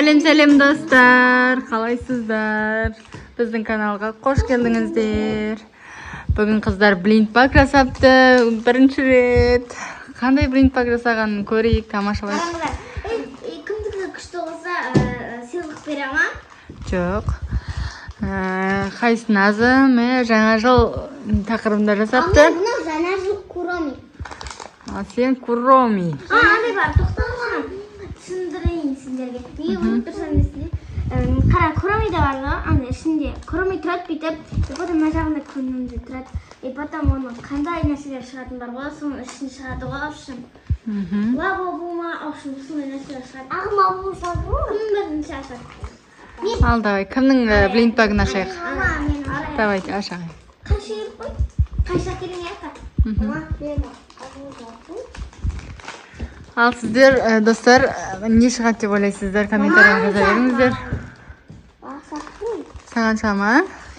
Сәлем достар, қалайсыздар? Біздің каналға қош келдіңіздер. Бүгін қыздар блиндбаг жасапты, бірінші рет. Қандай блиндбаг жасағанын көрейік, тамашалайық. Кімдікі күшті болса, сыйлық бере ма? Жоқ. Хайсназы жаңа жыл тақырыбында жасапты. Бұны жаңа жыл Куроми. Сен Куроми. Андай бар, тоқтағаным. Түсіндірейін сендерге. Неге ұмытып тұрсам есінде? Қара, Куроми да бар ғой, ана ішінде. Куроми тұрады бүйтіп, потом мына жағында көңілімде тұрады. Потом оны қандай нәрселер шығатын бар ғой, соның ішін шығады ғой, общем. Лабо ма, общем, сондай нәрселер шығады. Ағыма болса бұл? Кімнің бірінші ашады? Ал, давай, кімнің блиндбагын ашайық? Давайте, ашайық. Қайша керек қой? Қайша керек еді? Ал сіздер, достар, не шығады деп ойлайсыздар? Комментарияға жаза беріңіздер. Саған шыға ма?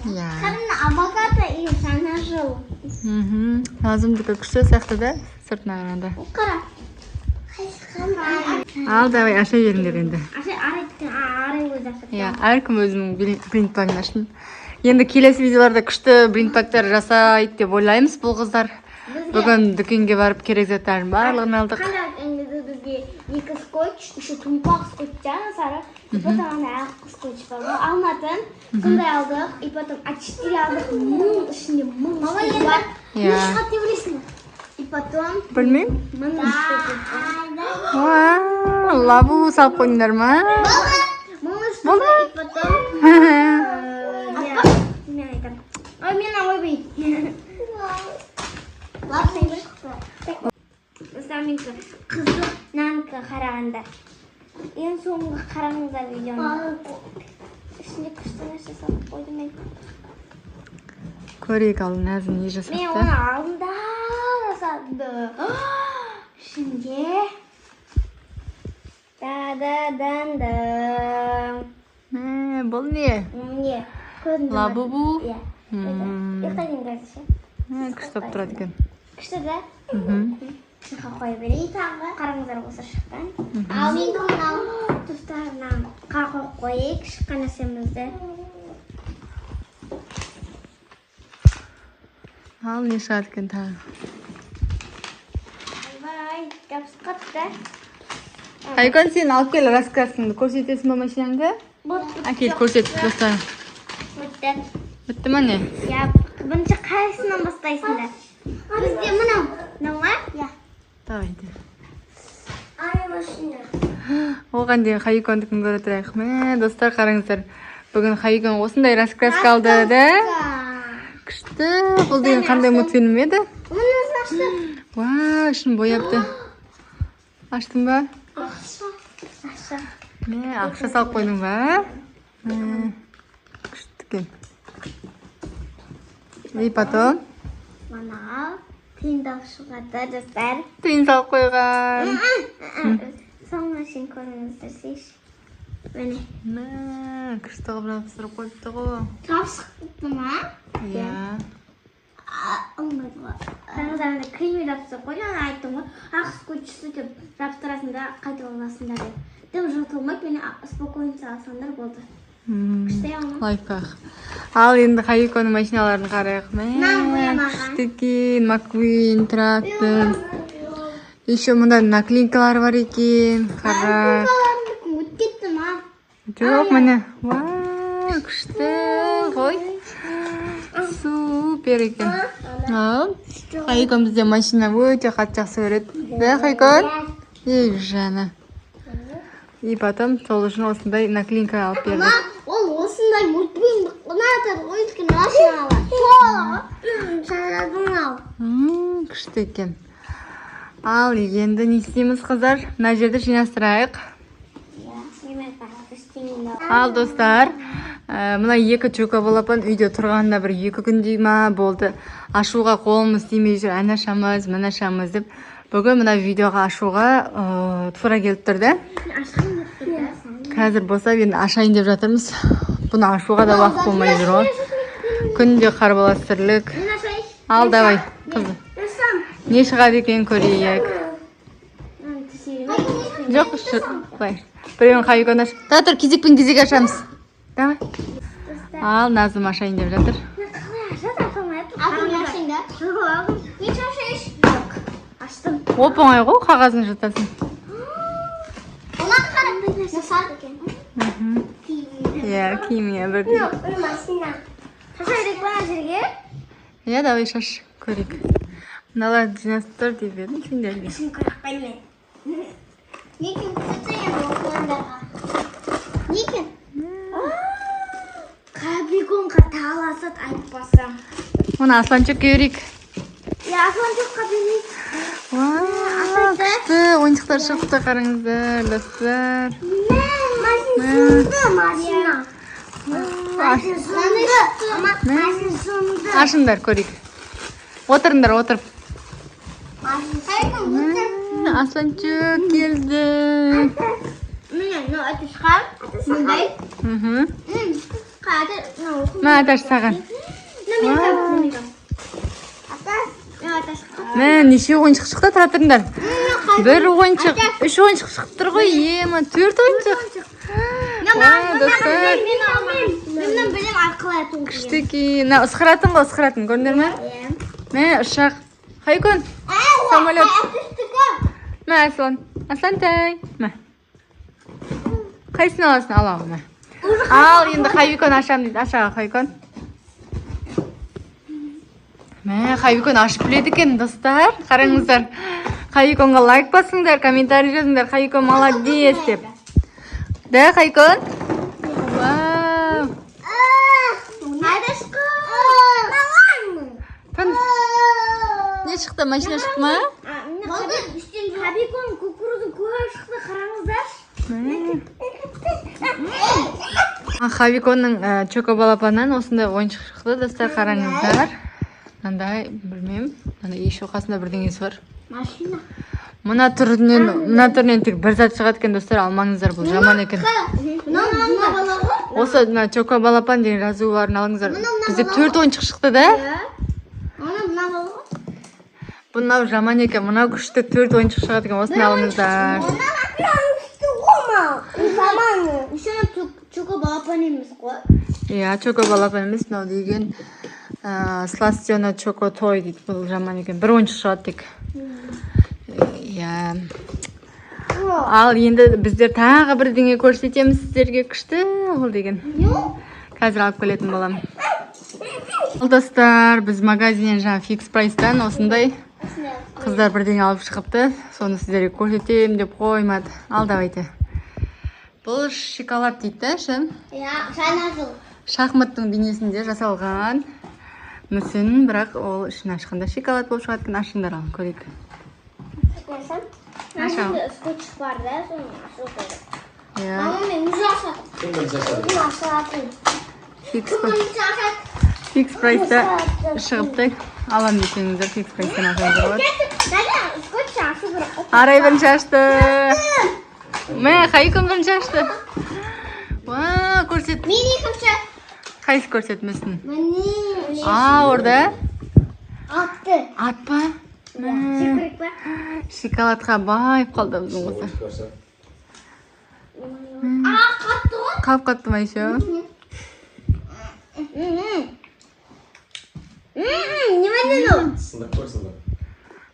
Иә. Қарына авокадо и жаңа жыл. Назымдікі күшті сияқты да, сыртына қарағанда. Қара. Ал, давай, ашай беріңдер енді. Арай өзі ашады. Иә, әркім өзінің блиндбагын ашсын. Енді келесі видеоларда күшті блиндбагтар жасайды деп ойлаймыз бұл қыздар. Бүгін дүкенге барып керек заттардың барлығын алдық. Бізге екі скотч, еще тумпақ скотч жаңа сары. И потом ана ақ скотч бар ғой, алматын. Сондай алдық. И потом А4 алдық. Мың ішінде мың скотч бар. Не шығады деп ойлайсың? И потом... Білмеймін. Мың скотч. Лабу салып қойыңдар ма? Мың скотч. И потом... Мен айтам. Ой, мен ойбай. Саминка қызыл нанка қарағанда. Ең соңғы қараңыздар видеоны. Ішінде күшті нәрсе салып қойдым мен. Көрейік ал Нәзім не жасапты? Мен оны алдында жасады. Ішінде да-да-дан-да. Бұл не? Не? Көзімді Лабубу? Иә. Ұйықтайын қазір. Күшті тұрады екен. Күшті да? Шыға қой берейін тағы. Қараңыздар болса шыққан. Ал мен мынау тұстарынан қарға қойып шыққан нәрсемізді. Ал не шығады екен тағы? Бай, жабысып қатты. Айкон, сен алып кел раскраскаңды көрсетесің ба машинаңды? Әкел, көрсет достар. Өтті. Бітті ма не? Иә, бірінші қайсынан бастайсыңдар? Бізде мынау. Мынау ма? Иә. Давайте. Ай, машина. Оған дейін Хайкондікін көре тұрайық. Достар, қараңыздар. Бүгін Хайкон осындай раскраска алды, да? Күшті. Бұл деген қандай мультфильм еді? Оны ашты. Вау, ішін бояпты. Аштың ба? Аша. Ақша салып қойдың ба? Күшті екен. И потом? Мынау тиындап шығады, достар. Тиын салып қойған. Соңына шейін көріңіздер, сейші. Міне. Күшті қылып жабыстырып қойыпты ғой. Жабысықты ма? Иә. Олмайды ғой. Жаңағыда кремі жабыстырып қойды, ана айттым ғой. Ақ скотчты деп жабыстырасың да қайтып аласыңдар деп. Деп жыртылмайды, мені спокойно салсаңдар болды. Күшті алма. Лайфхак. Ал енді Хайконың машиналарын қарайық. боямаған. Күшті екен, Маквин, трактор. Еще мұнда наклейкалар бар екен. Қара. Өтіп кетті ма? Жоқ, міне. Вау, күшті ғой. Супер екен. Ал, Хайкон бізде машина өте қатты жақсы көреді. Да, Хайкон? Ей, жаны. И потом сол үшін осындай наклейка алып берді. Ол осындай мультфильмді ұнатады ғой, өйткені машиналар. Толығы. Шарадың ал. Күшті екен. Ал енді не істейміз қыздар? Мына жерді жинастырайық. Ал достар, мына екі чокоболапан үйде тұрғанда бір 2 күндей ма болды. Ашуға қолымыз тимей жүр, ән ашамыз, мін ашамыз деп. Бүгін мына видеоға ашуға тура келіп тұрды. Қазір болса енді ашайын деп жатырмыз. Бұны ашуға да уақыт болмай жүр ғой. Күнде қарбалас тірлік. Ал давай, қызы. Не шығады екен көрейік. Жоқ, былай. Біреуін Хайкон аш. Тұр, кезекпен кезек ашамыз. Давай. Ал, Назым ашайын деп жатыр. Оп оңай ғой, қағазын жыртасың. Иә, киіміне бірдей. Иә, давай шаш, көрейік. Мыналар жинасып тұр деп едім сендерге. Қабиконға таласат айтпасам. Оны Асланчокқа берейік. Асланчокқа берейік. Күшті ойыншықтар шықты, қараңыздар, достар. Машина. Ашыңдар, көрейік. Отырыңдар, отырып. Асланчок келді. Мә, аташ саған. Мә, неше ойыншық шықты, тұра тұрыңдар. Бір ойыншық, 3 ойыншық шықты тұр ғой, ема, 4 ойыншық. Мен білем арқылай туып. Күштеки. Ысқыратын ғой, ысқыратын, көрдіңдер ме? Мә, ұшақ. Хайкон, самолет. Мә, Аслан. Аслантай. Мә. Қайсыны аласың? Алау, мә. Ал, енді Хайкон ашам дейді. Ашаға Хайкон. Мә, Хайкон ашып біледі екен, достар. Қараңыздар. Хайконға лайк басыңдар, комментарий жазыңдар. Хайкон молодец деп. Да, Хайкон? Вау. Не шықты, машина шықты ма? Қабикон кукурузы көп шықты, қараңыздар. Хайконның чоко балапаннан осындай ойыншық шықты, достар, қараңыздар. Мынандай, білмеймін. Мына еш оқасында бірдеңесі бар. Машина. Мына түрінен тек бір зат шығады екен, достар, алмаңыздар, бұл жаман екен. Осы чоко балапан деген жазуы барын алыңыздар. Бізде 4 ойыншық шықты да? Бұнау жаман екен, мұнау күшті 4 ойыншық шығады екен, осыны алыңыздар. Чоко балапан емес қой. Иә, чоко балапан емес, мынау деген сластиона чоко той дейді, бұл жаман екен. Бір ойыншық шығады тек. Иә. Ал енді біздер тағы бірдеңе көрсетеміз сіздерге, күшті ол деген. Қазір алып келетін болам. Ал достар, біз магазиннен жаңа фикс прайстан осындай қыздар бірдеңе алып шығыпты. Соны сіздерге көрсетем деп қоймады. Ал давайте. Бұл шоколад дейді, шын? Шахматтың бейнесінде жасалған мүсін, бірақ ол ішін ашқанда шоколад болып шығады екен. Ашыңдар ал, көрейік. Ашам. Скотч бар да, соны ашу керек. Иә. Мама, мен уже ашадым. Фикс прайста шығыпты. Алам десеңіздер, фикс прайстан ашыңыздар болады. Скотч ашу керек. Арай бірінші ашты. Мә, Хайкон бірінші ашты. Ва, көрсет. Мен екінші. Қайсы көрсетмесін? Міне. Орда? Атты. Ат па? Секірек па? Шоколадқа байып қалды біздің осы. Қатты ғой? Қап қатты ма еще? Немене ол? Сындап көрсіңдер.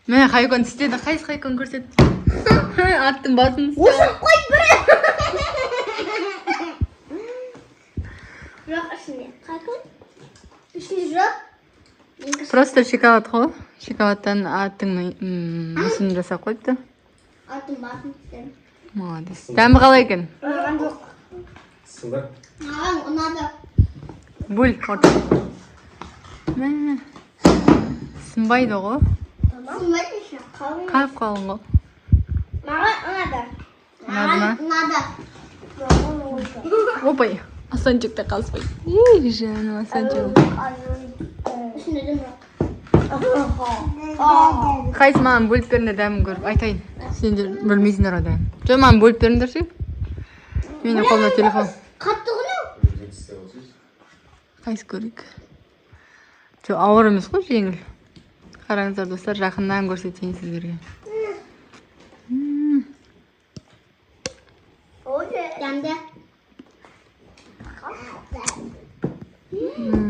Мә, Хайкон істеді. Қайсы Хайкон көрсет? Аттың басын істеді. Осы қой бірі. Жоқ, ішінде. Хайкон? Ішінде жоқ. Просто шоколад ғой. Шоколадтан аттың мүсінін жасап қойыпты. Аттың басын істедім. Молодец. Дәмі қалай екен? Маған жоқ. Сындап. Маған ұнады. Бөл, орта. Мә, сынбайды ғой. Сынбайды еще. Қалып қалың ғой. Маған ұнады. Ұнады ма? Ұнады. Опай, Асланчокта қалыспай. Ей, жаным, Асланчок. Ішінде дем жоқ. Қайсы маған бөліп беріңдер дәмін көріп, айтайын. Сендер білмейсіңдер о дәмін. Жоқ, маған бөліп беріңдер ше. Менің қолымда телефон. Қатты ғой. Қайсы көрейік. Жоқ, ауыр емес қой, жеңіл. Қараңыздар достар, жақыннан көрсетейін сіздерге. Оже.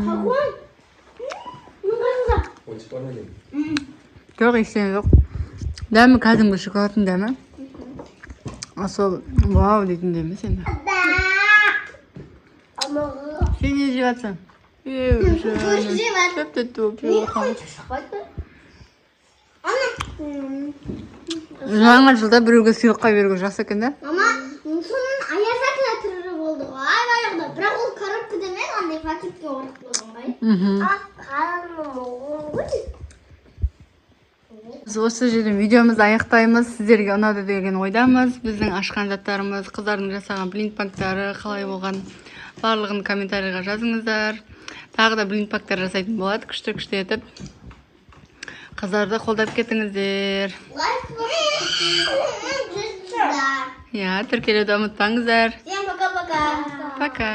Хагуан. Мындай. Ойыншық бар ма екен? жоқ ештеңе жоқ дәмі кәдімгі шоколадтың дәмі сол вау дейтін дәмі енді сен не жеп жатсың тәп тәтті болып жеп жатқан жаңа жылда біреуге сыйлыққа беруге жақсы екен да Мама, соның аясакина түрі болды ғой. Баяғыда. Бірақ ол коробкада емес, андай пакетке орып қойған ғой. Қаланы болған ғой. біз осы жерден видеомызды аяқтаймыз сіздерге ұнады деген ойдамыз біздің ашқан заттарымыз қыздардың жасаған блинпактары қалай болған барлығын комментарийға жазыңыздар тағы да блинпактар жасайтын болады күшті етіп қыздарды қолдап кетіңіздер Лайк басыңыздар. иә тіркелуді ұмытпаңыздар Всем пока-пока. пока